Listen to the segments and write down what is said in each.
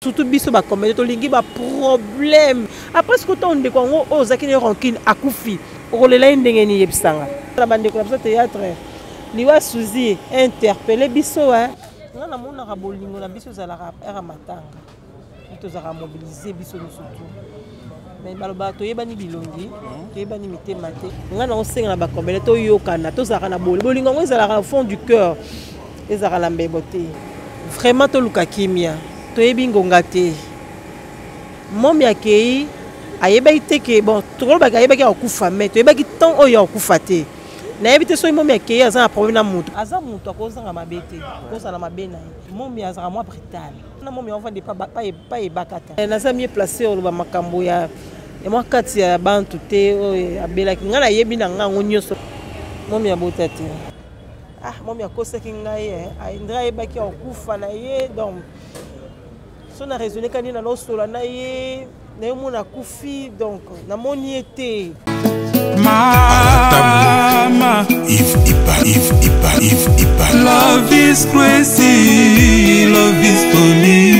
surtout biso ba comédie to lingi ba problème après ce que ton de Congo ozaki ne rancune akufi okolela ndenge ni yebisanga la bande ko na théâtre liwa suzi interpeller biso nga na mona ka bolingo na biso za la era matanga to za mobiliser biso no surtout mais baloba to yebani bilongi to yebani mitema te nga na osenga na ba comédie to yokana to za na bolingo ngo za la fond du cœur ezaka la mbebote vraiment to luka kimia to yebi ngonga te momi akei ayebaki te ke bon to ba ayebaki akufa mais to yebaki tant oyo akufa te na yebi te so momi akei aza na problème na mutu aza mutu akozanga mabete akozala mabena momi azaka mwa brutal na momi on va de pas ebakata na za mieux placé oloba makambo ya mwa kati ya bantu te oyo abelaki nga na yebi na nga ngo nyonso momi abota te momi akosaki ngai aindra yebaki akufa na ye donc so na raisonné kani na nosola na ye na mona akufi donc na moni ete mama if love is crazy, love is funny.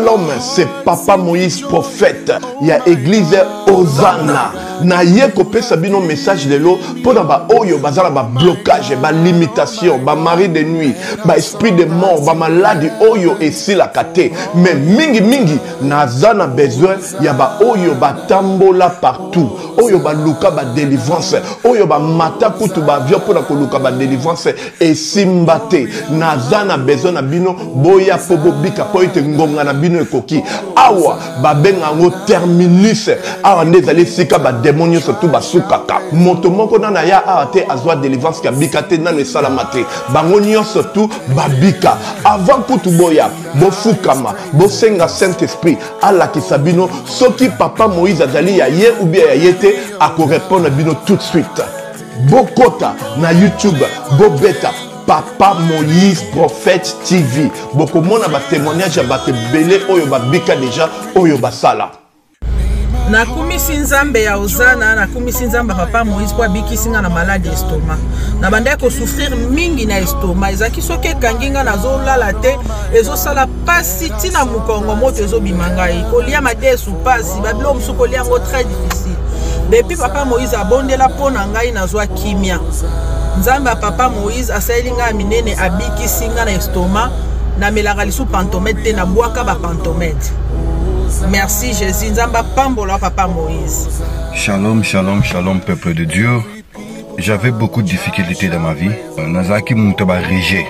L'homme, c'est Papa Moïse, prophète. Il y a église Hosanna. Na ye kopé sabino message de l'eau pour ba oyo bazala ba blocage, ba limitation, ba mari de nuit, ba esprit de mort, ba maladie oyo et si la kate. Mais mingi nazana besoin ya ba oyo ba tambola partout. Oyo ba luka ba délivrance, oyo ba mata kutu ba vio pour na luka ba délivrance et simbate. Nazana besoin na bino boya pobo bika po ite ngonga na bino ekoki. Awa ba benga ngo terminus. Awa ndezali sika ba démonio surtout basukaka moto moko na ya ate azwa délivrance ka bikate na ne salamate bangonio surtout babika avant kutu boya bofukama bosenga Saint-Esprit ala kisabino soki Papa Moïse azali ya ye ou bien ya yete ako répondre bino tout de suite bokota na YouTube bobeta Papa Moïse Prophète TV bokomona ba témoignage ya bato belé oyo babika déjà oyo basala na kumisi nzambe ya Hosanna na kumisi nzambe Papa Moïse kwa bikisinga na malade estomac na banda ko souffrir mingi na estomac ezaki soke kanginga na zolala te ezosala pasi tina mukongo moto ezobimanga kolia madesu pasi babilo musuko lia ngo très difficile depuis Papa Moïse abondela pona ngai na zwa kimia nzambe ya Papa Moïse asalinga minene abikisinga na estomac na melaka lisu pantomètre te na bwaka ba pantomètre. Merci Jésus, Nzamba Pambola Papa Moïse. Shalom, shalom, shalom peuple de Dieu. J'avais beaucoup de difficultés dans ma vie. Nazaki Moutaba Régé.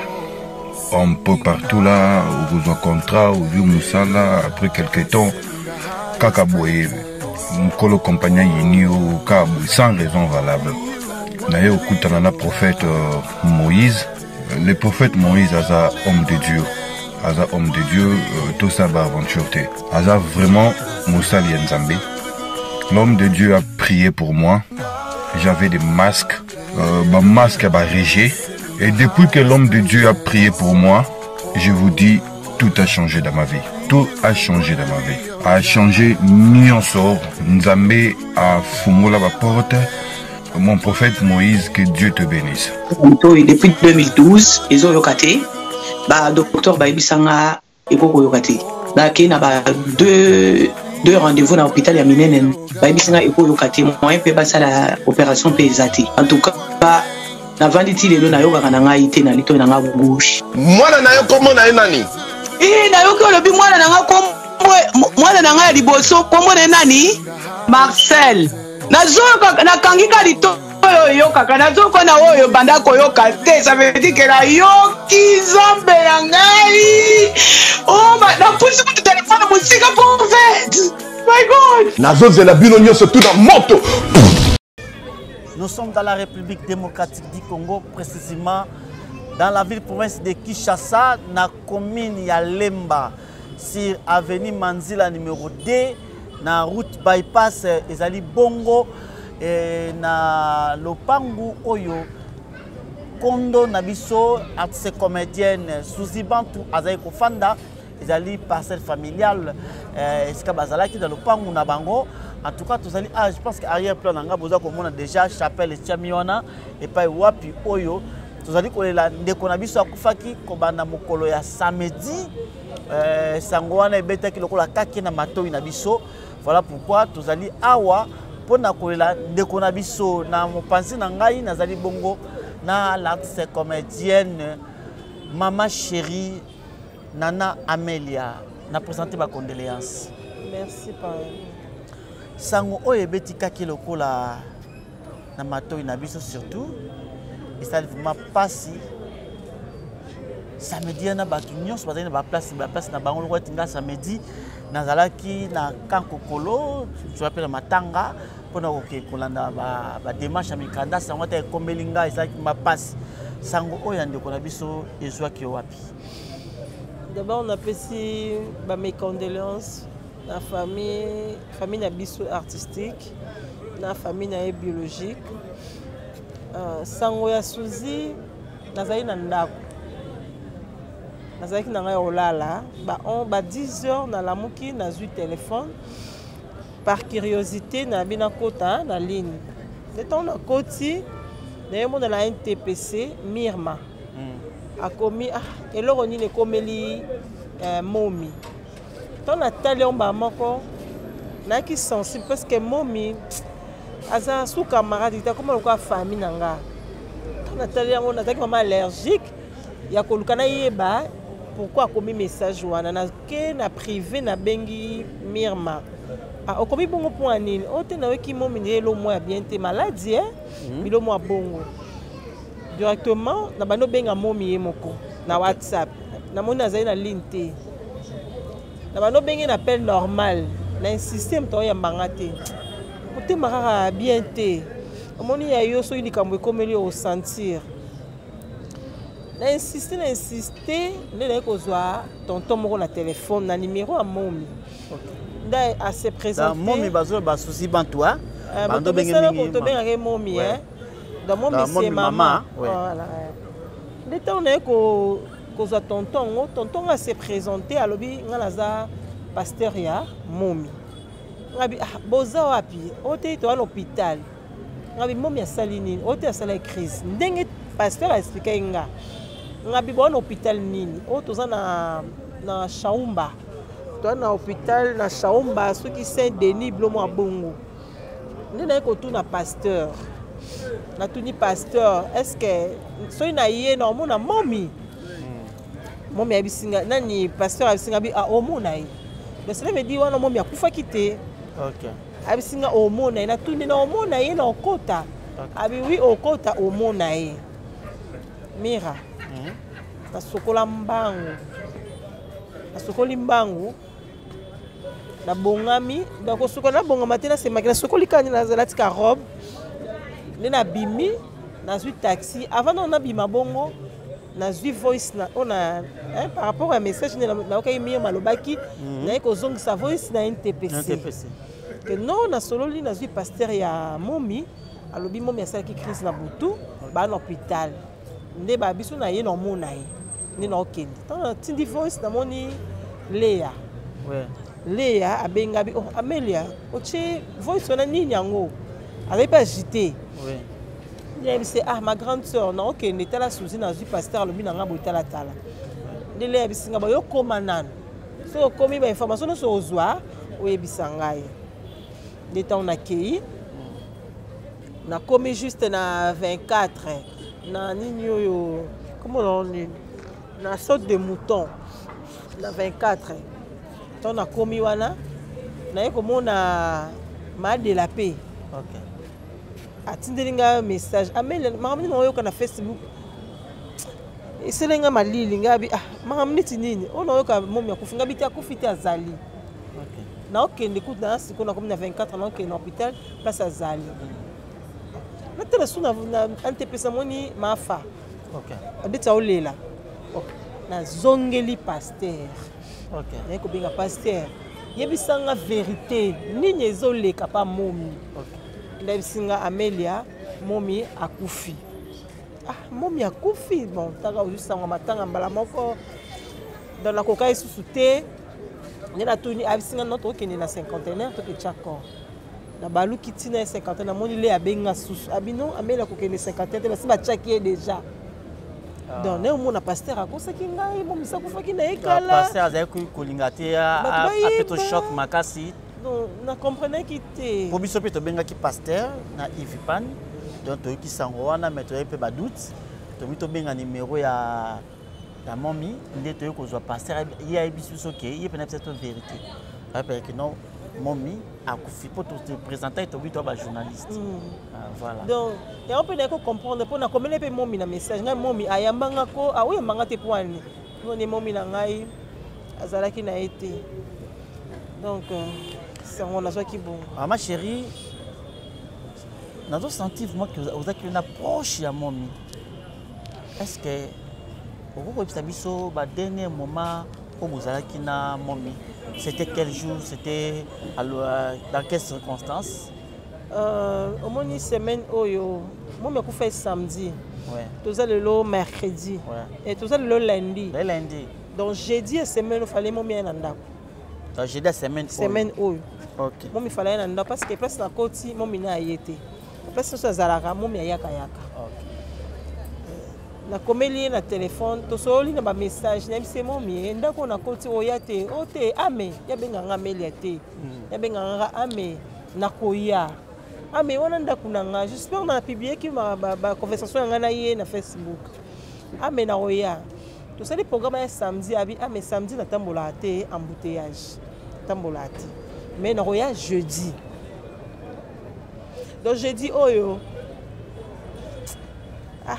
Un peu partout là, au besoin contrat, au vieux Moussala, après quelques temps, Kakaboye, Mkolo compagnon Yini au Kabou, sans raison valable. D'ailleurs, au Koutanana prophète Moïse, le prophète Moïse a homme de Dieu. Aza homme de Dieu, tout ça va aventure. Aza vraiment Moussa Lienzambe. L'homme de Dieu a prié pour moi. J'avais des masques. Ma masque a régé. Et depuis que l'homme de Dieu a prié pour moi, je vous dis, tout a changé dans ma vie. Tout a changé dans ma vie. A changé Nyonsor. Nzambe a fumé la porte. Mon prophète Moïse, que Dieu te bénisse. Depuis 2012, ils ont locaté. Docteur Baibisanga ekoko yokati ki na deux rendez-vous dans l'hôpital ya minene Baibisanga ekoko yokati moyen pe basala opération pe ezati en tout cas na vanditi lelo na yoka na ngai te na lito na nga gauche mwana na yo komo na nani na yo ko lobi mwana na nga kombo mwana na nga liboso kombo na nani Marcel nazoka na kangika lito oyo kaka nazoka na oyo banda koyoka te ça veut dire que la yoki zambe ya ngai oh na pusi ku téléphone musika pour fait my god nazozela bino nyonso tout dans moto. Nous sommes dans la République démocratique du Congo, précisément dans la ville-province de Kinshasa, na commune ya Lemba, sur avenue Manzila numéro 2, na route bypass ezali bongo na lopangu oyo kondo na biso artiste comédienne Suzy Bantu azali kofanda ezali parcelle familiale esika bazalaki dans lopangu na bango. En tout cas je pense que arrière plan nanga boza komona déjà chapelle etiami wana et pas wapi oyo tozali kolela ndeko na biso akufaki kobanda mokolo ya samedi sango wana ebetaki lokola kaki na matoi na biso. Voilà pourquoi tozali awa pona kolela ndeko na biso na mopanzi na ngai nazali bongo na l'artiste comédienne Mama Chérie Nana Amelia na présenter ma condoléance. Merci papa. Sango oyo ebeti kaki lokola na matoi na biso surtout et ça vraiment passi samedi na batu nyonso bazali na place na bango lokwa tinga samedi nazalaki na kankokolo tu appelle matanga pona kolanda ba démarche ya mikanda sango ta ekomelinga ezaki mapasi sango oyo ndeko na biso ezwaki wapi. D'abord on apprécie mes condoléances la famille na biso artistique na famille biologique sango ya Suzy nazali na ndako nazali na ngai olala ba 10h na lamuki nazwi téléphone par curiosité na bina kota na ligne temps na koti na yemo na la NTPC Mirma akomi eloko nini ekomeli momi ton atali omba moko na ki sensible parce que momi aza sous camarade ta comme lokwa famille nanga ton atali yango na taki mama allergique ya kolukana yeba pourquoi akomi message wana na ke na privé na bengi Mirma okomi bongo point nini ote na weki momi ndelo mwa bien te maladie bilo mwa bongo directement na bano benga momi yemoko na WhatsApp na moni azali na ligne te na bano bengi na appel normal na insistem to ya mbanga te ote makaka bien te omoni ya yo so likambo ekomeli au sentir na insister nde kozwa tonton moko na téléphone na numéro ya momi nda a se présenter momi bazo ba souci bantoa bando bengi mingi to benga momi dans mon monsieur maman voilà l'état on est ko kozwa tonton a se présenter alobi ngalaza pasteur ya momi ngabi boza wapi ote to à l'hôpital ngabi momi ya salini ote ya sala crise ndenge pasteur a expliqué ngabi bon hôpital nini o toza na Chaumba to na hôpital na Chaumba soki Saint-Denis blo mo bongo ndena ko tuna pasteur na tuni pasteur est-ce que so ina yé na mona momi momi abisinga nani pasteur abisinga bi omona yi mais cela veut dire wana momi akufa kité OK abisinga omona na tuni na omona yi na okota abi oui okota omona yi mira na sokola mbangu na sokoli mbangu na bongami donc sokola bongama te na semaki na sokoli kani na zalati ka robe na bimi na zui taxi avant on a bima bongo na zui voice na on a par rapport à message na okai mi malobaki na ko zong sa voice na NTPC que non na sololi na zui pasteur ya momi alobi momi asala ki crise na butu ba na hôpital nde ba biso na ye no mona ye ni na okende tant tindi voice na moni Léa Léa abenga bi Amelia oche voice na nini yango avait pas agité. Oui. Il dit ma grande sœur non OK n'était là Suzy na zu pasteur le binanga botala tala. Ndele ya bisinga ba yo komanan. So komi ba information no so ozwa o yebisangai. L'état on accueilli. Na komi juste na 24 na nini yo comment on dit na sorte de mouton na 24 ton na komi wana na yeko mona ma de la paix. OK. Atindelinga message Amelia makamni no yoka na Facebook iselenga malili ngabi makamni tinini ono yoka momi akufinga biti akufiti azali. OK. Na okende kuta siko na komi na 24 na okende na hôpital place azali. Na tela suna na antepesa moni mafa. OK. Abita olela. OK. Na zongeli pasteur. OK. Na ko benga pasteur. Yebisanga vérité nini ezoleka pa momi. OK. Ndabisinga Amelia momi akufi. Momi akufi bon taka usanga matanga mbala moko dans la cocaïne sous-souté ni na tuni abisinga notre okene na cinquantenaire to ke chako na balu kitina 50 na moni le abenga susu abino Amelia kokene 50 te basi ba chaki déjà donc ne omona pasteur akosaki ngai momisa akufaki na ekala pasteur azali kolinga te ape to choc makasi donc na comprenaki te po biso mpe tobengaki pasteur na ivipan donc toyoki sango wana mais toyebi mpe badoute tomi tobenga numéro ya momi nde toyoki kozwa pasteur ye ayebisi biso ke ye pena peut-être vérité ayepelaki non momi akufi po topresente tobi to bajournaliste voilà donc yango mpe nayeko comprendre mpo nakomeli mpe momi na message ngai momi ayambanga ko aoyambanga te po ani noni momi na ngai azalaki na ye te donc sango nazwaki bongo ma chérie nazosentir vraiment que ozalaki na proche ya momi est-ce que okokoyebisa biso badernir moment oyo bozalaki na momi c'était quel jour c'était dans quelles circonstances omoni semaine oyo momi akufa samedi ouais. toza lelo mercredi ouais. et toza lelo lundi donc jeudi ya semaine ofale momi aye na ndako jeudi ya semaine oyo okay. momi fala aye na ndako parce que place na koti momi na aye te place nyonso azalaka momi ayakayaka nakomeli ye na telefone tosoli na bamessage nayebisi momi ndako na koti oya te o te ame yabenganga melia te yabenganga ame nakoya ame wana ndako na nga j'espère na publieki baconversation yanga na ye na Facebook ame nakoya tosali programme ya samedi abi ame samedi natambolaka te embouteillage natambolaka te mais nakoya jeudi donc jeudi oyo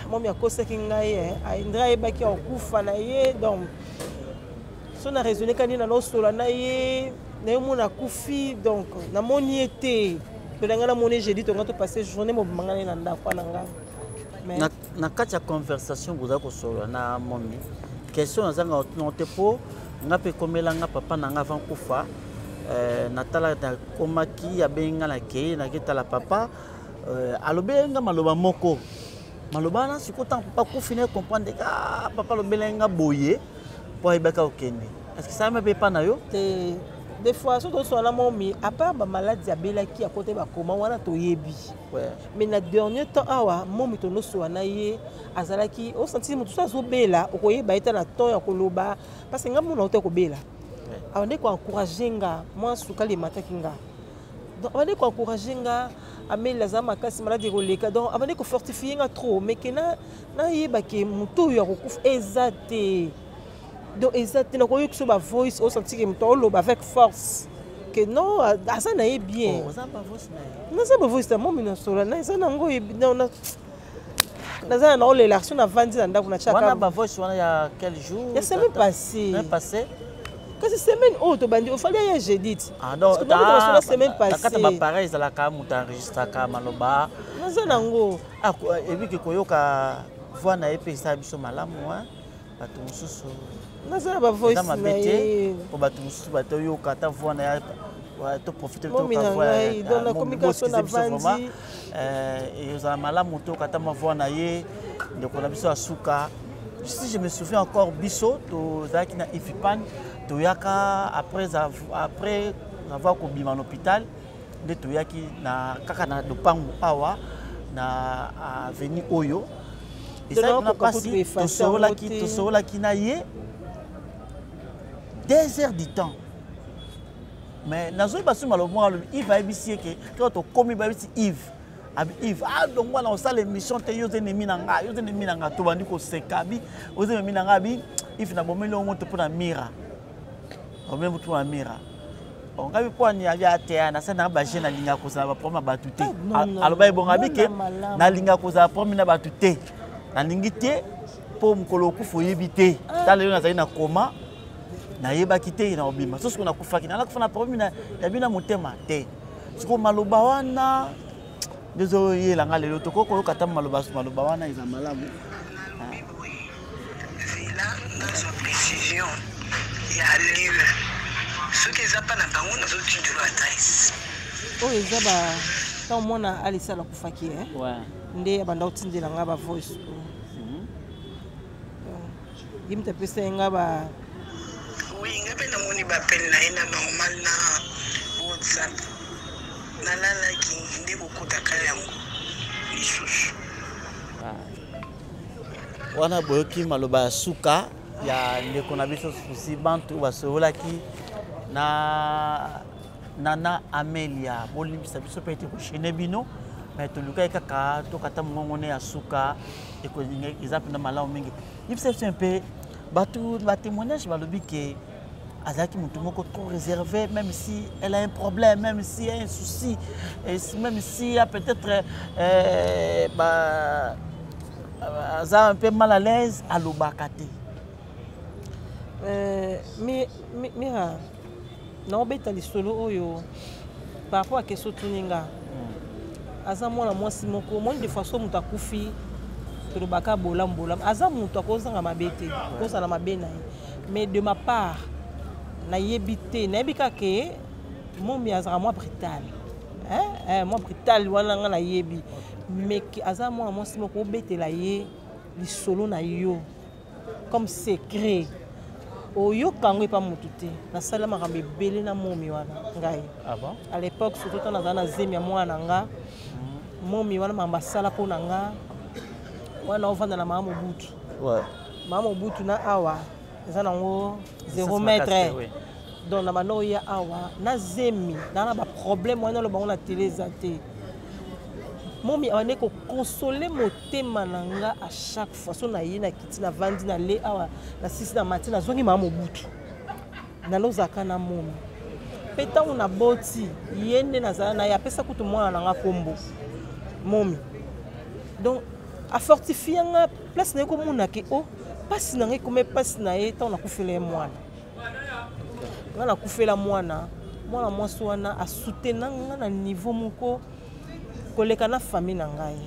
momi akosaki ngai aindra ayebaki akufa na ye donc so na raisonne kani na nosola na ye nayomona akufi donc namoni ye te mpela ngai namoni jeudi tonga topasse journée mobimanga naye na ndako na ngai na kati ya conversation bozala kosolola na momi question nazanga otino te mpo nga mpe ekomelanga papa na nga avant kufa natala nakomaki abengi nga nakei naketala papa alobelenga maloba moko maloba wana sikoyo ntango papa kufi na comprendre ka papa alobelenga boye mpo ayebaka okende est-ce que ça mpe epa na yo te des fois so tosala momi à part bamaladi abelaki akote bakoma wana toyebi mais na dernier temps awa momi tonosola na ye azalaki osantisi motu so azobela okoyeba ye ta na temps ya koloba parce que nga mona ote kobela abande koencourage nga mwa sukali emataki nga donc abande koencourage nga ameli aza makasi maladi ekoleka donc abande kofortifie nga trop mais ke nayebake motu oyo akokufa eza te donc eza te nakoyoki so bavoice osantiki moto oloba avec force que non aza na ye bien naza bavoice na momi nasola na eza nango naza na olela so navandi na ndako na wana bavoice wana ya quel jour ya semaine passée kasi semaine oyo tobandi ofali aya jeudi semaine passée bapareil ezalaka moto enregistraka maloba naza nango ebiki koyoka voi na ye mpe esala biso malamu bato mosusu naza na bavoice na ye po bato mosusu batoyoka ata voi na ye toprofite communication na vandi ezala malamu toyoka ata mavoi na ye ndeko na biso asuka si je me souviens encore biso tozalaki na ifipan toyaka après avoir kobima na hôpital nde toyaki na kaka na lopango awa na avenue oyo ezalaki na mpasi tosololaki na ye 2 heures du temps mais nazoyeba so maloba alobi Yves ayebisi ye ke kaka tokomi bayebisi Yves Yves donc wana osala émission te yo ennemi na nga tobandi koseka abi oza ennemi na nga abi Yves nabomeli o moto mpona mira omeli moto mpona mira ongabi mpo ani abi ateya nasali nanga bagene nalingaka kozala baproblème na bato te aloba ebonga abi ke nalingaka kozala problème na bato te nalingi te mpo mokolo okufa oyebi te ta lelo nazali na koma nayebaki te na obima so sikoyo nakufaki nalakufa na problème ya bino motema te sikoyo maloba wana ndezoyelanga lelo tokoki koyoka ta maloba wana eza malamu zela nazwa précision ya livre soki eza mpa na bango nazotindula ata esi oyo eza ntango mwana alisa nakufaki nde abanda kotindelanga bavoice gimte apesa ye nga oui nga mpe namoni bapele na ye na normal na whatsapp nalalaki nde kokutaka yango lisusu wana boyoki maloba suka ya ndeko na biso susi bantu basolaki na Nana Amelia bolimbisa biso pe te ko chene bino mais to luka kaka to kata ngongone ya suka e ko exemple na malamu mingi yipse c'est un peu batu ba témoignage balobi ke azaki mutu moko trop réservé même si elle a un problème même si elle a un souci et même si il y a peut-être ça un peu mal à l'aise à l'obakate mais non beta lisolo oyo par rapport à question tuninga aza mwana mwasi moko moni de façon mutu akufi tolobaka bolam aza mutu akozanga mabete kozala mabe na ye mais de ma part nayebi te nayebi kake momi azala mwa brutal mwa brutal wana nga nayebi mais aza mwana mwasi moko obetela ye lisolo na yo comme secret oyoka yango epa motu te nasala makambo ebele na momi wana ngai à l'époque surtout tana nazala na zemi ya mwana na nga momi wana makambo asala mpo na nga wana ovanda na mama mobutu mama mobutu na awa eza nango 0 mètre donc na banda oya awa na zemi na baproblème wana alobango na tele eza te momi awande kokonsole motema na nga à chaque fois so na ye na kiti na vandi na le awa na sisi na mati nazongi mama mobutu nalozaka na momi mpe ntango na boti ye nde nazala na ye apesa kutu mwana na nga kombo momi donc afortifie nga place na ye komona ke o mpasi na nga ekome mpasi na ye ntango nakufela ye mwana nga nakufela mwana mwasi wana asutena nga na niveau moko koleka na famille na ngai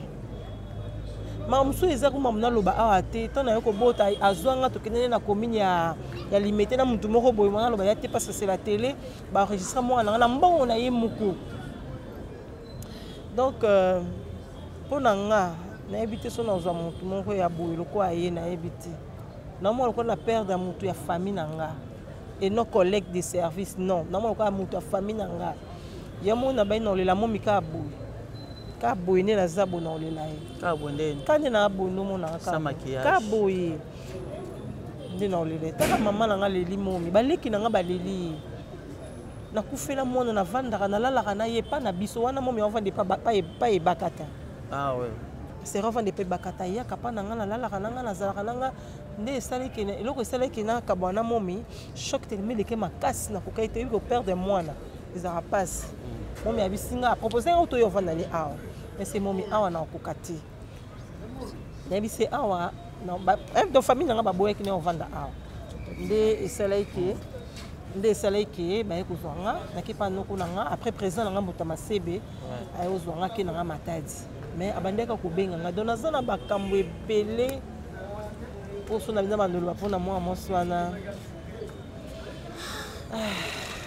mamusu eza kuma munaloba awa te tana yoko bota azwanga tokende na commune ya limité na mutu moko boye mwana loba ya te parce que c'est la télé ba enregistrer mwana na mbongo na ye muku donc pona nga na ebité so na zwa mutu moko ya boye loko aye na ebité na mo loko na perdre mutu ya famille na nga et nos collègues de service non na mo loko mutu ya famille na nga ya mo na baina olela mo mika boye ka boye ne na zabo na olela ye ka bonde kande na bono mona ka boye nde na olela taka mama na nga leli momi baleki na nga baleli na kufela mwana na vandaka na lalaka na ye pa na biso wana momi avande pa ebakata ouais c'est revendre pe bakata ya kapa na nga na lalaka na nga na zalaka na nga nde esalaki na eloko esalaki na kabwana momi choc thermique ke makasi na kokai te ko perdre mwana ezara passe momi abisinga a proposé auto yo vanda ni awa mais c'est momi awa na kokati na bise awa na donc famille nga baboyaki na vanda awa nde esalaki ba ekozwanga na kipa noko na nga après présent na nga motama sebe ay ozwanga ke na nga matadi mais abandeka kobenga nga donc naza na bakambo ebele poso na bina bandolo bapona mwa mwasi wana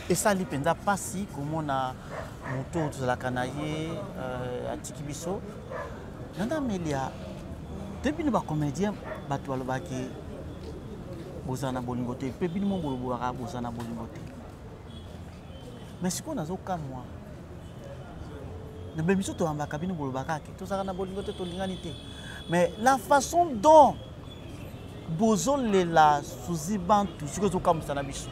esali mpenza pasi komona moto tozalaka na ye atiki biso Nana Amelia depuis bino bacomédien bato balobaki bozala na bolingo te mpe bino mo bolobwaka bozala na bolingo te mais sikoyo nazokamwa na bemiso toyambaka bino bolobaka ke tozalaka na bolingo te tolingani te mais la façon dont bozolela suzi bantu sikoyo ezokamwisa na biso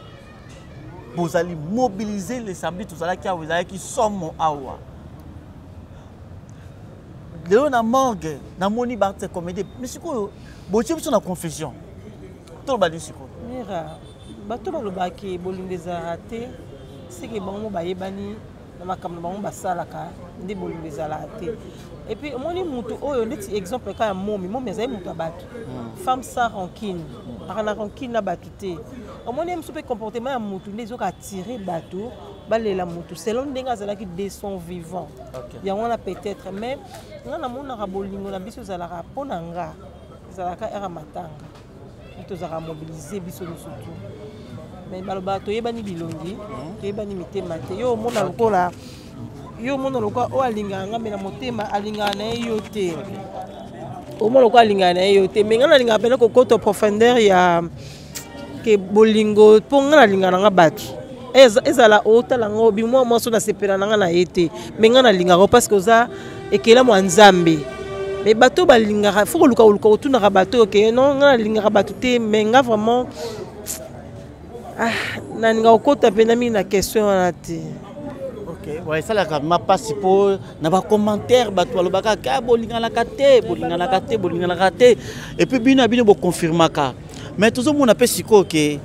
bozali mobiliser les samedi tozalaki awa ezalaki somo awa lelo na morgue namoni barte comédie mais sikoyo botie biso na confession tolobali sikoyo mira bato balobaki bolingo ezalaka te seke bango bayebani na makambo na bango basalaka nde bolingo ezalaka te et puis omoni mutu oyo ndeti exemple ka ya momi azali mutu ya bato femme sans rancune aka na rancune na bato te omoni mosu mpe comportement ya mutu nde ezoka attire bato balela mutu selon ndenge azalaki de son vivant yango wana peut-être mais nga namonaka bolingo na biso ezalaka mpo na nga ezalaka era matanga tozalaka mobilize biso nyonso tu mais baloba toyebani bilongi toyebani mitema te yo omona lokola oyo alingaka nga mpe na motema alingaka na ye yo te omona lokola alingaka na ye yo te mais nga nalingaka mpena kokota profondeur ya ke bolingo mpo nga nalingaka na nga bato ezala otala nga bimwa mwasi nasepela na nga na ye te mais nga nalingaka parce que oza ekelamu ya nzambe mais bateau balingaka faut que luka otuna bateau que non nga lingaka bateau te mais nga vraiment na nga okota pena mi na question wana te. OK, ouais ça la ma passe pour na ba commentaire bateau alobaka ka bolingana kate et puis bino bo confirmaka mais tout le monde appelle siko que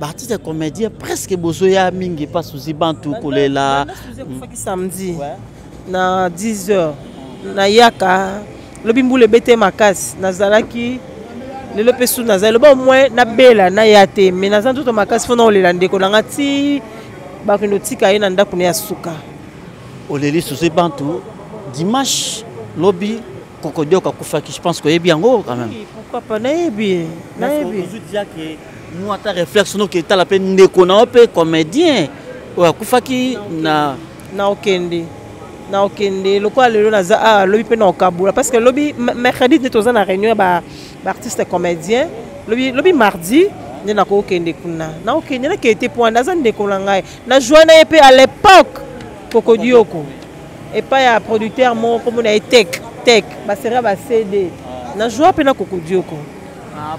artiste comédien presque bozoya mingi pas souci bantu kolela samedi na 10h na yaka lobi mbule bete makasi nazalaki lelo pesu nazali ba moins na bela na yate mais na zanto makasi fona olela ndeko nanga ti bakino tika ye na ndako ne asuka oleli souci bantu dimanche lobi kokodio kakufaki je pense que yebi yango quand même pourquoi pas na yebi je dis que nous ata réflexion que ta la peine ndeko na pe comédien wa kufaki na okende lokwa lelo naza lobi pe na okabula parce que lobi mercredi de tozana réunion ba artiste comédien lobi mardi ne na ko okende kuna na okende na ke était point naza ndeko na ngai na joana pe à l'époque Kokodioko et pas ya producteur mon comme na tech ba sera ba CD na joa pe na Kokodioko.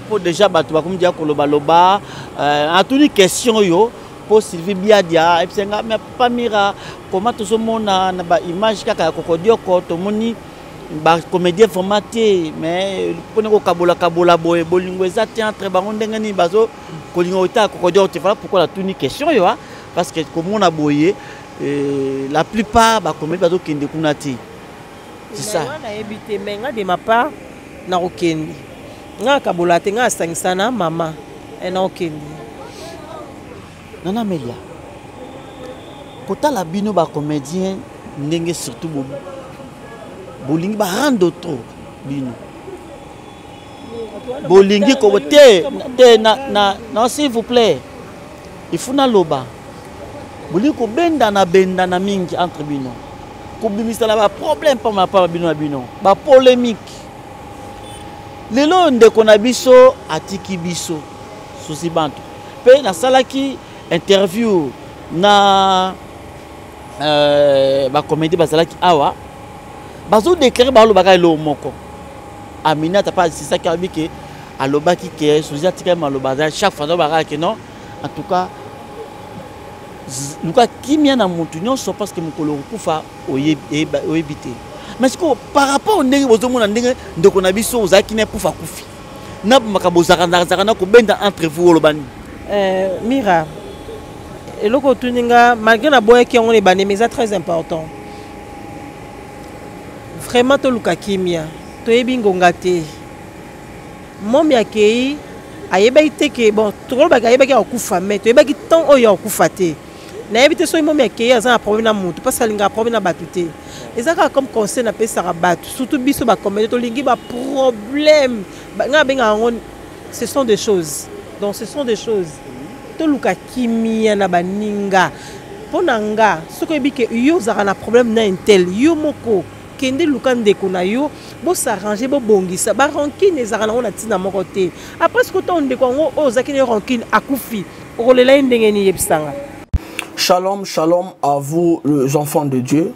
Pour déjà bato ba kumdia koloba loba en toute question yo pour Sylvie Biadia et senga mais pas mira comment tout ce monde na ba image kaka Kokodioko to moni ba comédien formaté mais pour ngo kabola boy bolingo za théâtre ba ndenga ni bazo kolingo ta Kokodioko te voilà pourquoi la toute question yo parce que comme on a boyé la plupart ba comédien bazo kende kunati c'est ça na ebité mais nga de ma part na okende nga kabolate nga sangisana mama ena okende nana Melia kota la bino ba comédien ndenge surtout bolingi ba rando trop bino bolingi ko te na s'il vous plaît il faut na loba bolingi ko benda na mingi entre bino ko bimisa la ba problème pas ma pas bino ba polémique lelo ndeko na biso atiki biso souci bantu pe na salaki interview na ba comédie bazalaki awa bazo déclarer ba lobaka lo moko Amina ta pas c'est ça qui a dit que alobaki que souci atika malobaza chaque fois ba que non en tout cas luka kimia na mutu nyonso parce que mukolo kufa oyebite mais par rapport au ndenge bozomona ndenge ndeko na biso ozaki ne kufa kufi na makabozaka na ko benda entre vous lobani Mira eloko tuninga malgré na boye qui on est bané mais c'est très important vraiment to luka kimia to ebingonga te mom ya kei ayebaki te ke bon to ba ayebaki akufa mais to yebaki tant oyo akufa te na ebité so mom ya kei aza na problème na mutu parce que linga problème na batute ezaka comme conseil na pesa rabat surtout biso ba comédie to lingi ba problème nga benga ngo ce sont des choses donc ce sont des choses to luka kimia na baninga ponanga soko ebike yo zaka na problème na intel yo moko kende luka ndeko na yo bo s'arranger bo bongisa ba rancune ezaka na ona tina moko te après ce que to ndeko ngo ozaki ne rancune akufi okolela ndenge ni yebisanga. Shalom, shalom à vous les enfants de Dieu.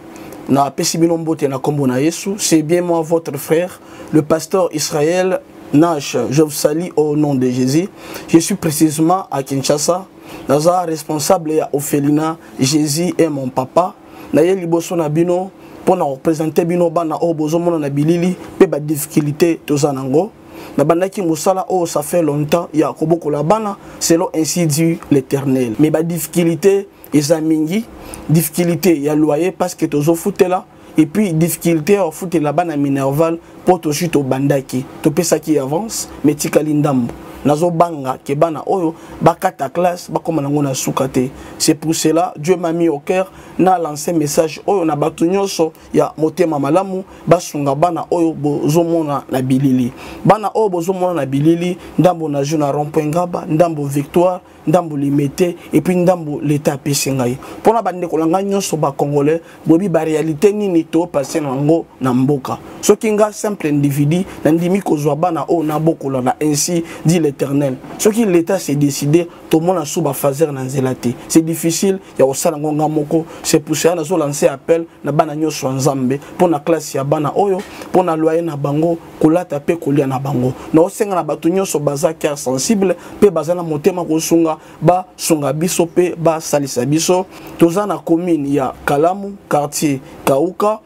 Na pesibino mbote na kombo na Yesu, c'est bien moi votre frère, le pasteur Israël Nash. Je vous salue au nom de Jésus. Je suis précisément à Kinshasa. Naza responsable ya Ophelina, Jésus est mon papa. Na ye liboso na bino pour représenter bino bana o bozomona na bilili pe ba difficulté tozanango. Na bandaki musala oh ça fait longtemps ya koboko la bana selon ainsi dit l'Éternel. Mais ba difficulté ezamingi difficulté ya loyer parce que tozo foutela et puis difficulté à foutre là-bas na Minerval pour to chute au bandaki to pesa qui avance mais tikali ndambo nazo banga ke bana oyo bakata classe bakoma nango na sukate. C'est pour cela Dieu m'a mis au cœur na lancé message oyo na batu nyonso ya motema malamu basunga bana oyo bozomona na bilili bana oyo bozomona na bilili ndambo na juna rond-point Ngaba ndambo Victoire ndambo limité et puis ndambo l'état pesingai pona bande kolanga nyonso ba congolais bobi ba réalité nini to passer nango na mboka soki nga simple individu na ndimi kozwa bana o na bokola na ainsi dit l'éternel. Ce qui l'État s'est décidé, tout le monde a souba fazer dans zélati. C'est difficile, il y a aussi un moko. C'est pour ça que nous lancé appel na bana nyoso nzambe pour la classe ya bana oyo, pour na loyer na bango, kolata pe kolia na bango. Na osenga na batu nyoso baza cœur sensible, pe baza na motema ko sunga ba sunga biso pe ba salisa biso. Toza na commune ya Kalamu, quartier Kauka,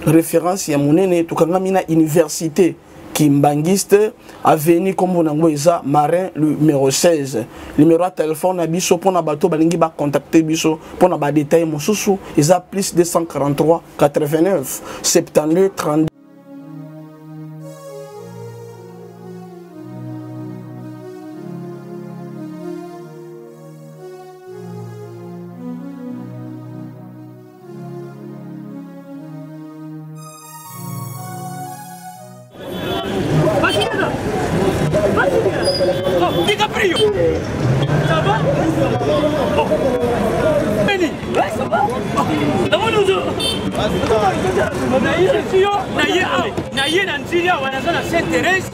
référence ya monene tukangami na université Kimbangiste, avenue Kombonango Eza, Marin, numéro 16. Numéro de téléphone à Bisso, pour na bateau, balingi ba contacter Bisso, pour na ba détail mon sous, Eza plus 243 89 72 32. DiCaprio, ça va? Oh. Benny, ouais, ça va? Comment nous na Sainte-Thérèse,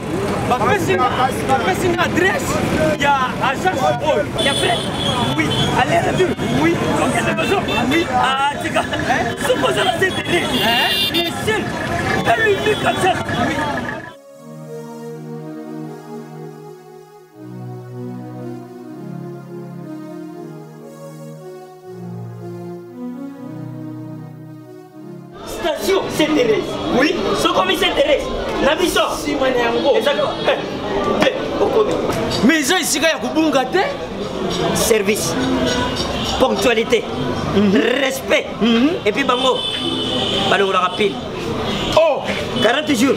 ma adresse, il y a agence, il y a fait, oui, allez, oui, donc il y a des besoins, oui, ah, tu vois, suppose la Sainte-Thérèse, bien sûr, elle lui dit comme ça, oui. Station Sainte-Thérèse. Oui. Ce comme Sainte-Thérèse. La mission. Si moi n'ai exactement. Mais ça ici il y a kubunga te. Service. Ponctualité. Respect. Et puis bango. Balo la rapide. Oh, 40 jours.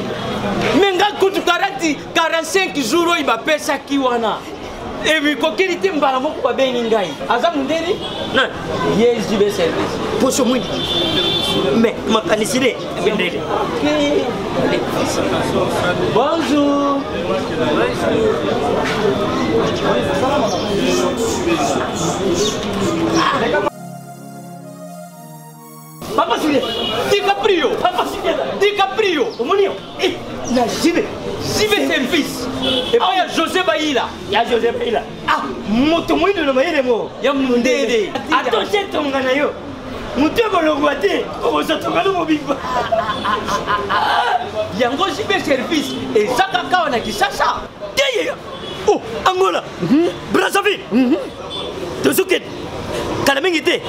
Mais ngal kutu 45 jours il va payer ça qui wana. Et puis kokilité mbala moko ba bengi ngai. Aza mundeni? Non. Yes, du service. Pour ce monde. Mais ma canicide. Bonjour. Papa Julien, DiCaprio, Papa Julien, DiCaprio, Omonio, et la JB service. Et puis il y a José Baïla. Il y a José Baïla. Ah, motomouine de l'Omaïremo. Il y a Mundede. Attention, ton ganayo. Moutou Bologouate, on se trouve à l'Omobimba. Il y a un gros JB service. Et ça, caca, on a dit ça. Oh, Angola, Brazzaville, Tozuket, Kalamengite,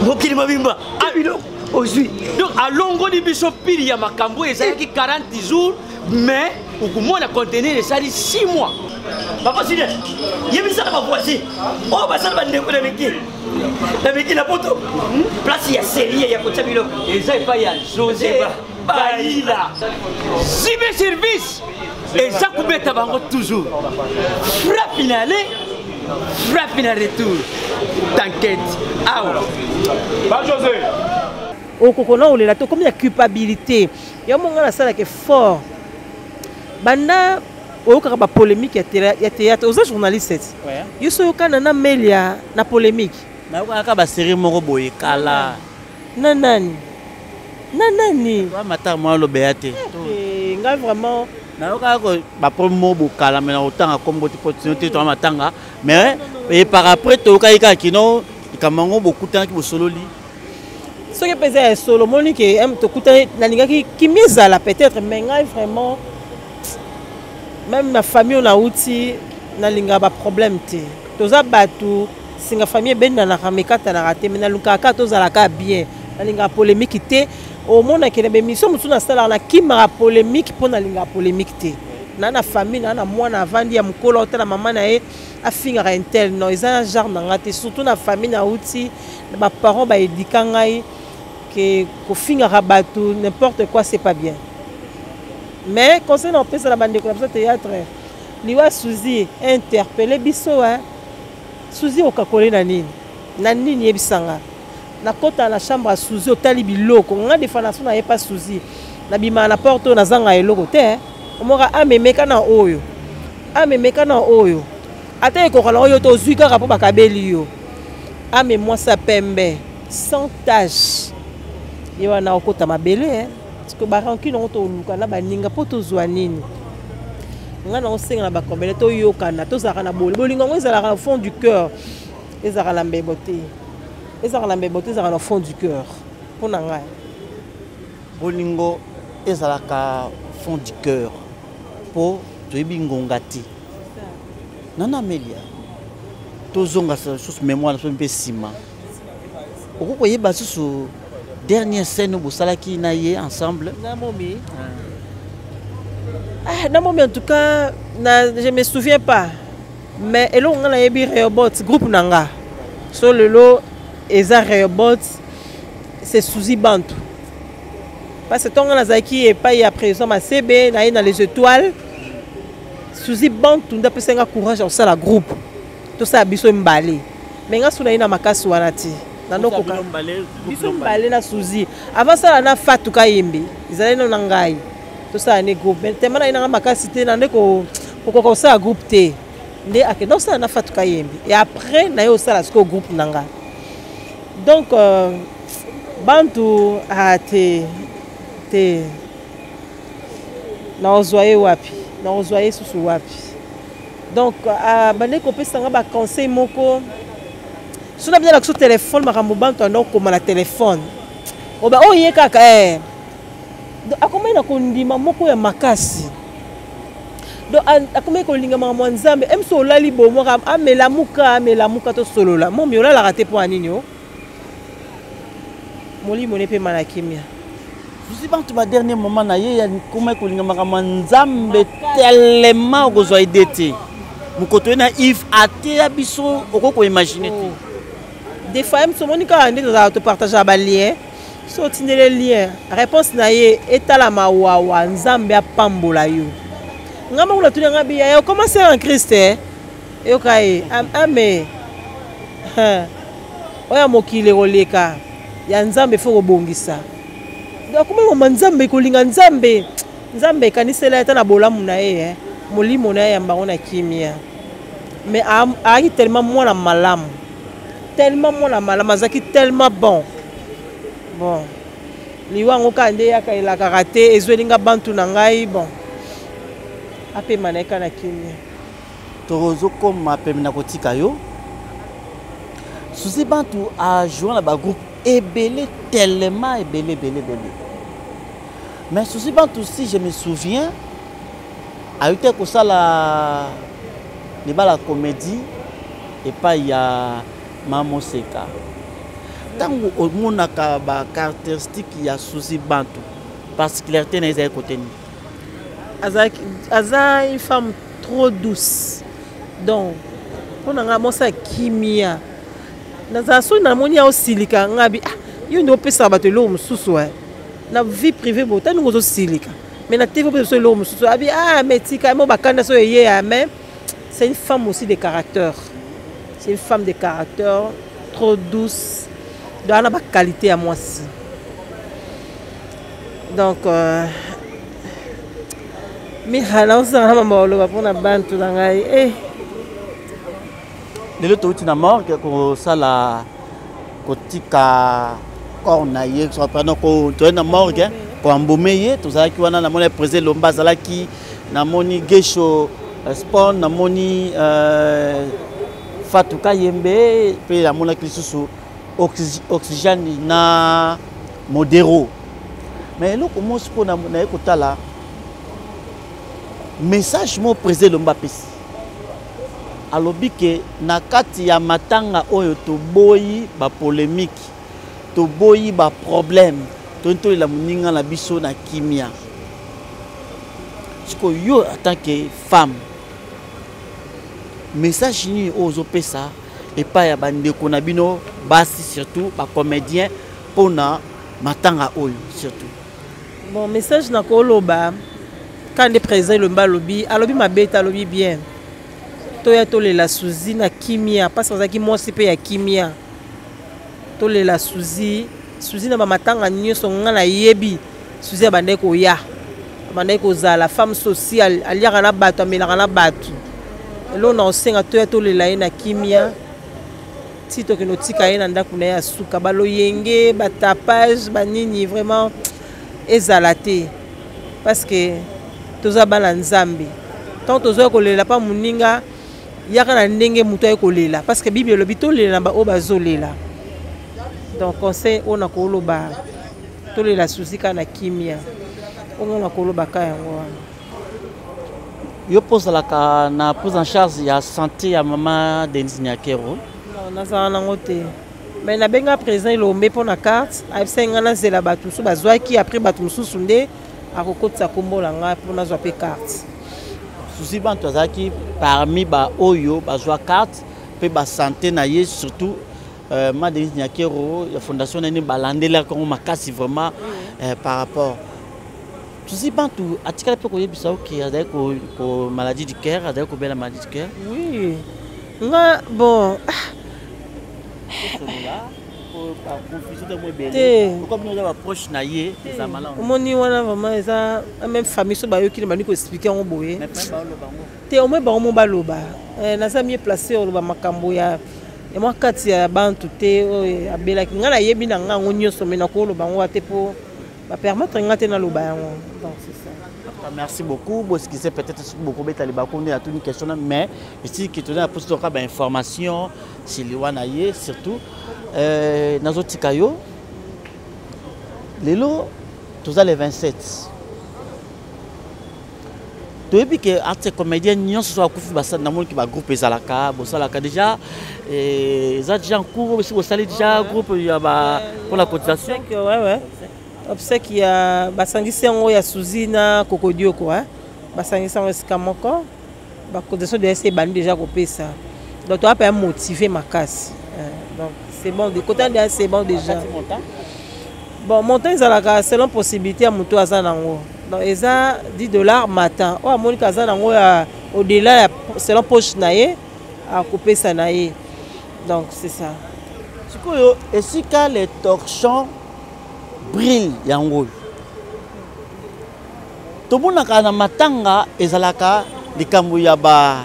Mokili Mabimba. Ah, une aujourd'hui. Donc, à Longo de Bissopil, il y a Makambo et ça qui 40 jours, mais au moins on a contenu ça dit 6 mois. Papa Sylvain, il y a mis ça dans ma voiture. Oh, bah ça va me décoller avec qui? Avec qui la photo? Place, il y a série, il y a côté Bilo. Et ça, il y a José Baïla. JB service. Et ça, coupé tabango toujours. Frappe finale, frappe finale retour. T'inquiète. Ah ouais. Bah José. Au Kokona, on est là, comme il y a culpabilité. Il y a un moment là, ça qui est fort. Banda, au cas de polémique, il y a théâtre. Aux journalistes, il y a un cas de mail, il y a une polémique. Mais il y a une série de Kala. Nanani. Nanani. Matin, moi, le béate. Vraiment. Mais par après, tu as qui non, il y a beaucoup de temps qui sont solo. Ce qui est solo, Monique, qui mise à la peut-être, mais vraiment, même ma famille, on a outil, on a un problème. Tous as battu, si la famille est bien dans la rameka, tu as raté, mais dans le cas, tous as bien. On a polémique. Au monde qui est bien, nous sommes qui m'a polémique pour la polémique. Dans la famille, dans la moi, avant il y a mon colo, la maman a fini à intel. Non, ils ont un genre de surtout dans la famille, na outil, les parents ba édikangai que qu'au fin à bateau n'importe quoi c'est pas bien. Mais concernant ça la bande de comme ça théâtre, liwa Suzy interpellé biso hein. Suzy okakole na nini yebisanga. Na kota na chambre à Suzy otali biloko nga défenation na pas Suzy. Na bima na porte na zanga eloko te. Omora amemeka na oyo. Amemeka na oyo. Ata ekokala oyo to zwika rapo bakabeli yo. Ame moi sa pembe sans tache. Yo na okota mabele hein. Parce que ba rancune on to luka na baninga poto zwa nini. nga na osenga na bakomele to yokana to zaka na bolingo ngo ezalaka na fond du cœur ezalaka na mbebote ezalaka na fond du cœur mpona ngai bolingo ezalaka fond du cœur po toyebi ngonga te nana Amelia tozonga susu mémoire na so mpe nsima okokoyeba susu dernière scène bosalaki na ye ensemble Namomi en tout cas, je me souviens pas. Mais elonga na yebi Rehoboth groupe nanga. So lelo eza Rehoboth c'est Suzy Bantu. Parce que tonga na zaki et pas y a présent ma CB na les étoiles. Suzy Bantu nda pesenga courage au sala groupe. Tout ça biso mbale. Mais nga suna ina makasi wanati. Nanoko ka biso mbale na Suzy. Avant ça na Fatou Kayembe. Izale no nangai. Tout ça est groupe mais tellement na makasité na ndeko ko ça groupe té ndé ak donc ça na Fatou Kayembe et après na yo ça la groupe nanga donc Bantu a te na ozoye wapi na ozoye susu wapi donc bande ko pesa nga ba conseil moko suna bien avec son téléphone makambo Bantu ndoko koma na téléphone oba oye kaka akomai na kondima moko ya makasi do akomai kolinga mama nzambe emso olali bomo amela muka to solola momi olala rate po anini o molimo ne pe manakimia Suzy Bantu ba dernier moment na ye ya komai kolinga mama nzambe tellement kozwa idete mukoto na Yves ate ya biso okoko imaginer te des fois emso monika ande za to partager ba lien so tindele lien réponse na ye etala mawawa nzambe apambola yo ngama ula tuli ngabi ya commencer en Christ yo kai ame oya mokile koleka ya nzambe foko bongisa donc kuma nzambe kolinga nzambe kanisela eta na bolamu na ye molimo na ye mbango na kimia mais a tellement mwana malamu azaki tellement bon liwango kande yaka elaka rate ezwelinga Bantu na ngai bon ape maneka na kimia tozo koma pembe na kotika yo Suzy Bantu a joué na ba groupe ebele tellement ebele mais Suzy Bantu si je me souviens a eu ko sala les bala comédie et pas il y a Mamo Seka tango omonaka ba caractéristique ya Suzy Bantu particularité na ezali côté ni aza une femme trop douce donc pour nga mosa kimia naza so na moni ya osilika ngabi yo ndo pesa bato lo mususu na vie privée botani ngozo silika mais na TV pesa lo mususu abi metika mo bakanda so yeye mais c'est une femme aussi de caractère trop douce dans la qualité à moi aussi. Donc mais alors ça va m'olo pour na Bantu na ngai lelo touti na morgue ko sala kotika corna ye so pendant ko to na morgue ko ambomeye to zaki wana na mona président Lomba zalaki na moni Gesho Spawn na moni Fatou Kayembe pe la mona klisusu oxygène na modéro mais loko mosiko na ekotala message mo président Lomba pesi alobi ke na kati ya matanga oyo toboyi ba polémique toboyi ba problème tonto la muninga na biso na kimia siko yo en tant que femme message ni ozo pesa et pas ya bandeko na bino basi surtout ba comédien pona matanga oyo surtout bon message na koloba quand le président Lomba lobi alobi mabeta alobi bien toya tolela Suzy na kimia parce que zaki mosi pe ya kimia tolela Suzy na matanga nyonso nga na yebi Suzy abande ko ya abande ko zala femme sociale aliaka na bato amelaka na bato elo na osenga toya tolela ye na kimia ti tokende otika ye na ndako na ye ya suka baloyenge batapage banini vraiment ezala te parce que toza bana nzambe tant tozoya kolela pa moninga yaka na ndenge moto aye kolela parce que bible elobi tolela na baoyo bazolela. Donc conseil oyo na koloba tolela susi kaka na kimia oyo na koloba ka yango wana. Yo pozalaka na prise en charge ya santé ya mama Denise Nyakero? Non, nazala nango te. Mais nabenga président Ilombe mpo na carte ayebisa nga nazela bato mosusu bazwaki après bato mosusu nde akokotisa kombo na ngai mpo nazwa mpe carte. Susi bantu azalaki parmi baoyo bazwa carte mpe basanté na ye surtout ma Denise Nyakero ya fondation nani balandelaka yango makasi vraiment par rapport Susi bantu atikala mpe koyebisa oke azali ko maladie du cœur azali kobela maladie du cœur. Oui nga bon omoni wana vraiment eza même famille so bayoki na bandi koexplike yango boye te omoi bango mo baloba naza mie place oloba makambo ya mwa kati ya bantu te oyo abelaki nga nayebi na nga yango nyonso me nakoloba yango te mpo bapermettre nga te naloba yango. Donc c'est ça. Merci beaucoup. Bon, ce qui c'est peut-être beaucoup de Taliban a une question, mais ici qui te donne la possibilité d'information sur les Wanaye, surtout Nazotikayo. Les lots, tous les 27. Depuis que les comédiens n'y sont pas dans le groupe Zalaka, Bossalaka déjà, ils ont déjà en cours, aussi au salé déjà groupe pour la cotisation. Ouais. Obsèque il y a basangisi yango ya Suzy na Kokodio quoi. Basangisi yango esika moko. Ba cotisation de essayer bandi déjà kopesa. Donc tu vas pas motiver ma casse. Donc c'est bon de côté de c'est bon déjà. Bon montant ezalaka selon possibilité ya moto azanango. Donc eza $10 matin. O amoni kazanango ya au-delà selon poche na ye a kopesa na ye. Donc c'est ça. Sikoyo esika les torchons brille yango tomonaka na matanga ezalaka likambo ya ba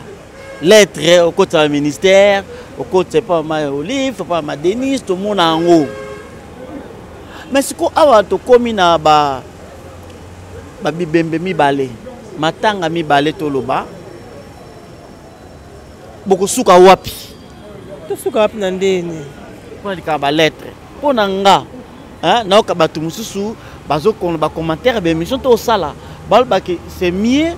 lettre au côté du ministère au côté pas ma Olive pas ma Denise tomona yango mais siko awa to komi na ba bibembe mibale matanga mibale toloba boko suka wapi to suka wapi na ndene kwa likaba ba lettre pona nga na okabatu mususu bazokona ba commentaire ba émission to sala balba que c'est mieux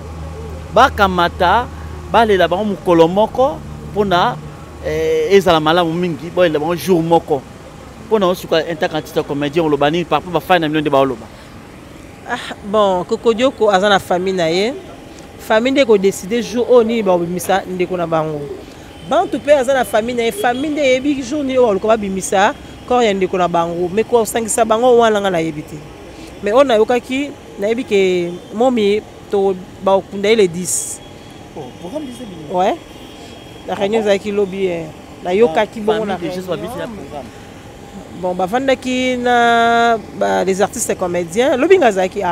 bakamata balela bango mukolo moko pona ezala malamu mingi balela bango jour moko pona osuka intercantiste comédien olobani par rapport ba fa na million de baoloba. Bon Kokodio ko azana famille na ye famille de ko décider jour oni ba bimisa ndeko na bango bantu pe azana famille na ye famille de yebi jour ni o ko ba bimisa quand il y a des bango mais quoi 500 bango wana nga na yebite mais on a yokaki na yebi ke momi to ba okunda les 10 programme disait ouais la réunion za ki lobby na yokaki bon na bon ba vandaki na les artistes et comédiens lobby ngazaki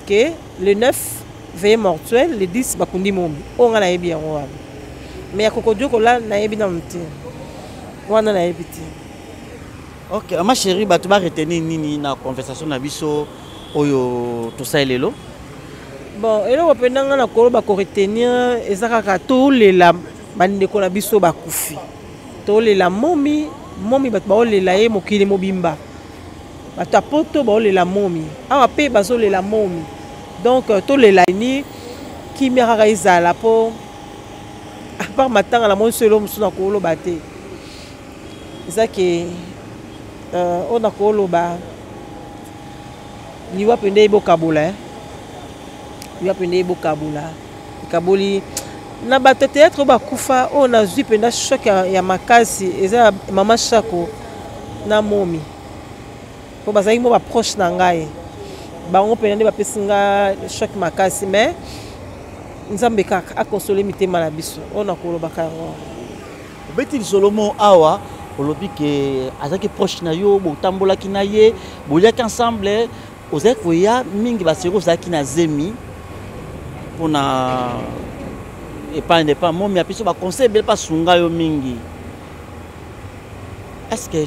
que le 9 veille mortuelle les 10 bakundi momi o nga na yebi yango wana mais Kokodio ko la na yebi na mti wana na yebite. Ok, ma chérie, tu vas retenir nini na conversation na biso oyo to sa elelo. Bon, elo opendanga na kolo ba ko retenir ezaka to lela bande ko na biso ba kufi. To lela momi bat ba lela ye mokili mobimba. Ba tapoto ba lela momi. Awa pe ba zo lela momi. Donc to lela ni ki miraka izala po à part matanga la mon selo musuna kolo baté. Ezake on a koloba ni wapende ibo kabula ni wapende ibo kabula kabuli na bato théâtre ba kufa on a zui penda choc ya makasi eza mama Shako na momi po bazali mo ba proche na ngai bango penda ba pesinga choc makasi mais nzambe kaka a consoler mitema na biso on a koloba kango beti Solomon awa olobi ke azaki proche na yo botambola ki na ye boyaki ensemble ozaki koya mingi baseko ozaki na zemi pona épargne pas momi apiso ba conseil bel pas sunga yo mingi est-ce que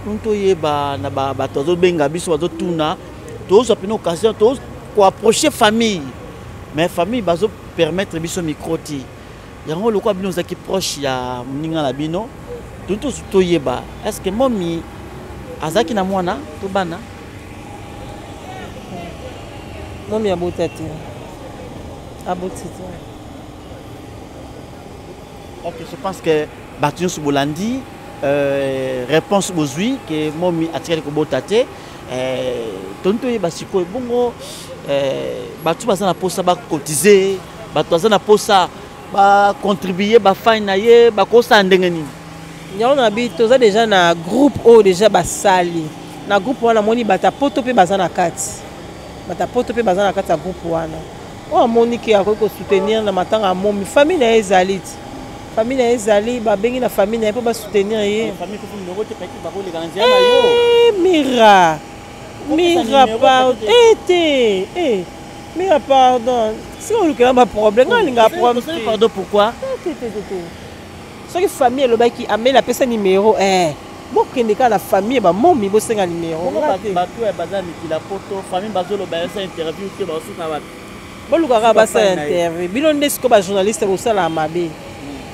nto yeba na ba tozo benga biso bazo tuna tozo pino occasion tozo ko approcher famille mais famille bazo permettre biso micro ti yango lokwa bino zaki proche ya mninga la bino tout toyeba est-ce que momi azaki na mwana to bana momi abotati abotiti. Ok, je pense que Batuyon Soubolandi réponse aujourd'hui que momi atire ko botate tonto ye basiko bongo batu bazana posa ba cotiser batu bazana posa ba contribuer ba fine ye ba kosa ndenge nini nyawo na bito za déjà na groupe o déjà basali na groupe wana moni bata poto pe bazana kati bata poto pe bazana kati ya groupe wana o amoni ki akoko soutenir na matanga momi famille na ezali famille na ezali ba bengi na famille na po ba soutenir ye famille ko numéro te peki ba ko le garantie na yo Mira pardon Mira pardon si on a un problème pardon pourquoi ce que famille le baki amène la personne numéro bon que la famille ba momi bo senga numéro ba to e bazani ki la photo famille bazolo ba esa interview ke ba suka ba bo luka ba sa interview bilonde siko ba journaliste ko sala mabe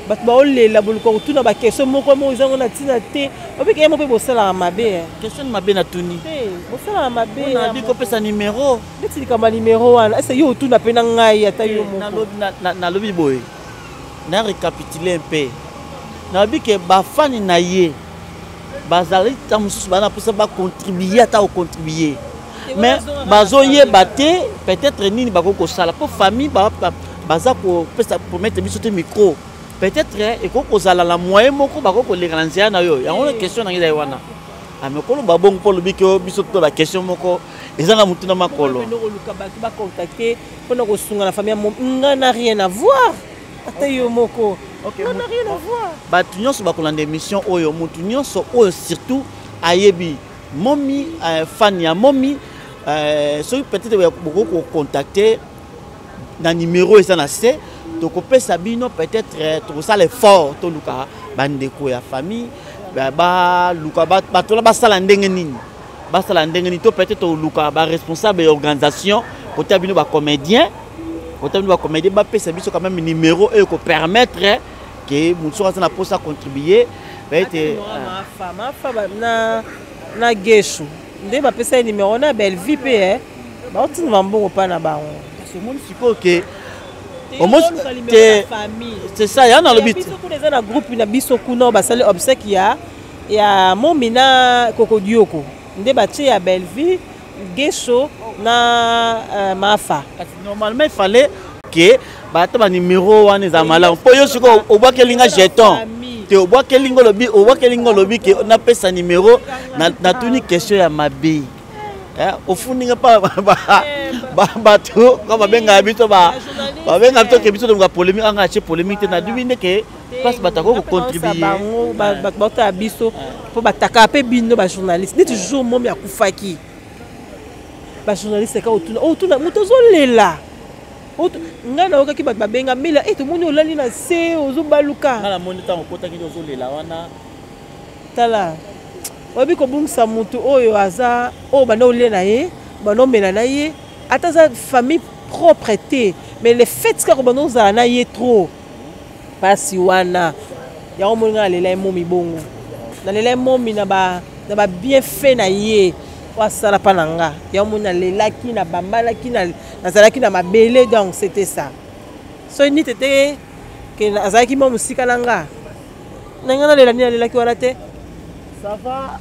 bat ba olela boluko tuna ba question moko mo izango na tina te obi ke mo pe bo sala mabe question mabe na tuni bo sala mabe na bi ko pesa numéro beti kama numéro wana ese yo tuna pe na ngai ata yo moko na lobi boy na récapituler un peu na bi ke ba fani na ye bazali tamusu bana posa ba contribuer ata o contribuer mais bazo ye baté peut-être nini bako ko sala pour famille baza ko pesa pour mettre biso te micro peut-être et ko zala la moyen moko bako ko lekanzia na yo yango la question na ngai wana amekolo babongo pour lobi ke biso to la question moko ezanga mutuna makolo no luka ba contacter pona ko sunga na famille nga na rien à voir ata yo moko okay nga na rien à voir batu nyonso bakolanda émission oyo mutu nyonso oyo surtout ayebi momi fan ya momi soki peut-être beaucoup ko contacter na numéro eza na C to ko pesa bino peut-être to ça l'effort to luka bandeko ya famille ba luka ba to la ba sala ndenge nini basala ndenge nini to peut-être luka ba responsable organisation côté bino ba comédien côté bino ba comédien ba pesa biso quand même numéro et ko permettre que muso na posa contribuer peut-être ma femme na geshu nde ba pesa numéro na belle vie pe ba otina mbongo pa na ba parce que mon siko que au moins c'est ça ya na le but biso kuna na groupe na biso kuna basali obsèque ya momina kokodioko nde batie ya belle vie gesho na mafa normalement il fallait que bato ba numéro wana za malamu po yo siko obwakelinga jeton te obwakelinga lobi ke na pesa numéro na tuni question ya mabe au fundinga pa bato kama benga biso ba benga biso ke biso de polémique anga che polémique na dubine ke parce batako ko contribuer ba ta biso po bataka pe bino ba journaliste ni toujours momi akufaki ba journaliste ka otuna mutozo lela nga na okaki bato babenga mela to moni olali na se ozobaluka ngala moni tango kotaki ozolela wana tala obi ko bungisa mutu oyo aza o bana olela ye bana omela na ye ata za famille propre te mais le fait que ko bana ozala na ye trop pasi wana ya omoni nga lela momi bongo na lela momi na ba bien fait na ye wasala pa na nga ya omoni lelaki na bambalaki nazalaki na mabele donc c'était ça so ni tete ke azalaki mo musika na nga na lela ni lelaki wala te ça va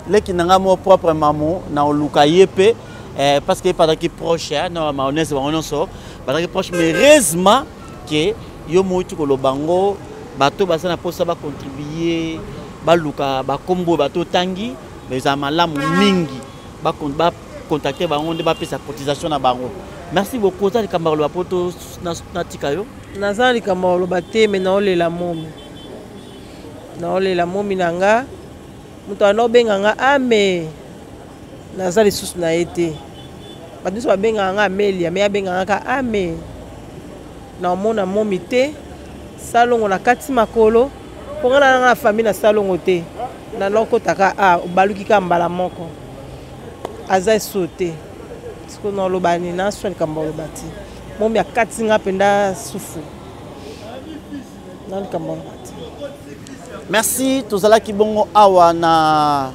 leki nanga mo propre maman na oluka yepe parce que pendant qui proche na maonese bangonso pendant qui proche mais heureusement que yo moiti ko lobango bato basana posa ba contribuer ba luka ba kombo bato tangi mais za malamu mingi ba contacter bango nde ba pesa cotisation na bango merci beaucoup za likambarlo poto na tikayo nazali likambarlo bate mais na olela momi nanga muto ano benga nga ame nazali susu na ete badiso babenga nga Amelia mais abenga nga ka ame na mona momi te salongo na kati makolo pongana na famille na salongo te na loko taka baluki ka mbala moko aza sauté siko na lobani na swali kamba lobati momi ya katinga penda sufu nan kamanga. Merci tozala kibongo awa na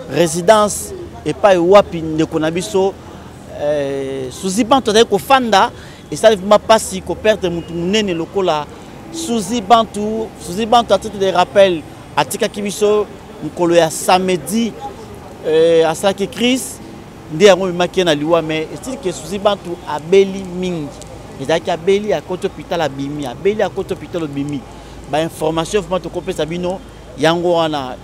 résidence et pas wapi ndeko na biso Suzy Bantu ko fanda et ça ne m'a pas si ko perdre mutu munene lokola Suzy Bantu à titre de rappel atika kibiso mukolo ya samedi à Saki Chris ndi yango maki na liwa mais est-il que Suzy Bantu abeli mingi ezaki abeli à côté hôpital abimi abeli à côté hôpital abimi ba information vraiment to kopesa bino yango wana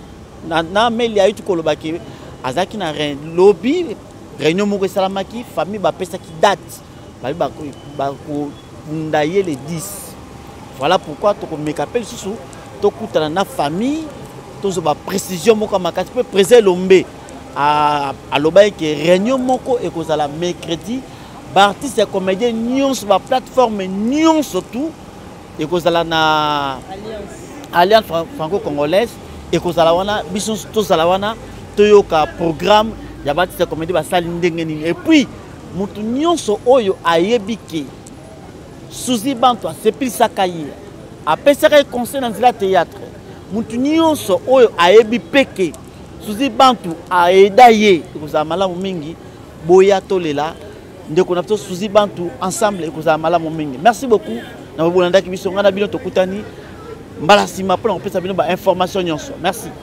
na meli ayitu kolobaki azaki na lobby réunion moko salamaki famille ba pesa ki date ba ko ndaye le 10. Voilà pourquoi to ko mekapel susu to kutana na famille to zo ba précision moko makati peut préser lombe à lobaye que réunion moko e kozala mercredi ba artiste et comédien nyonso ba plateforme nyonso tout et kozala na alliance franco-congolaise et kozala wana biso to zala wana toyoka programme ya batiste comédie ba sali ndenge nini et puis mutu nyonso oyo ayebiki Suzy Bantu asepilisaka ye apesaka conseil na nzela théâtre mutu nyonso oyo ayebi peke Suzy Bantu aeda ye ekozala malamu mingi boya tolela ndeko na biso Suzy Bantu ensemble ekozala malamu mingi. Merci beaucoup na bolandaki biso ngana bino tokutani mbala sima pona kopesa bino ba information nyonso. Merci.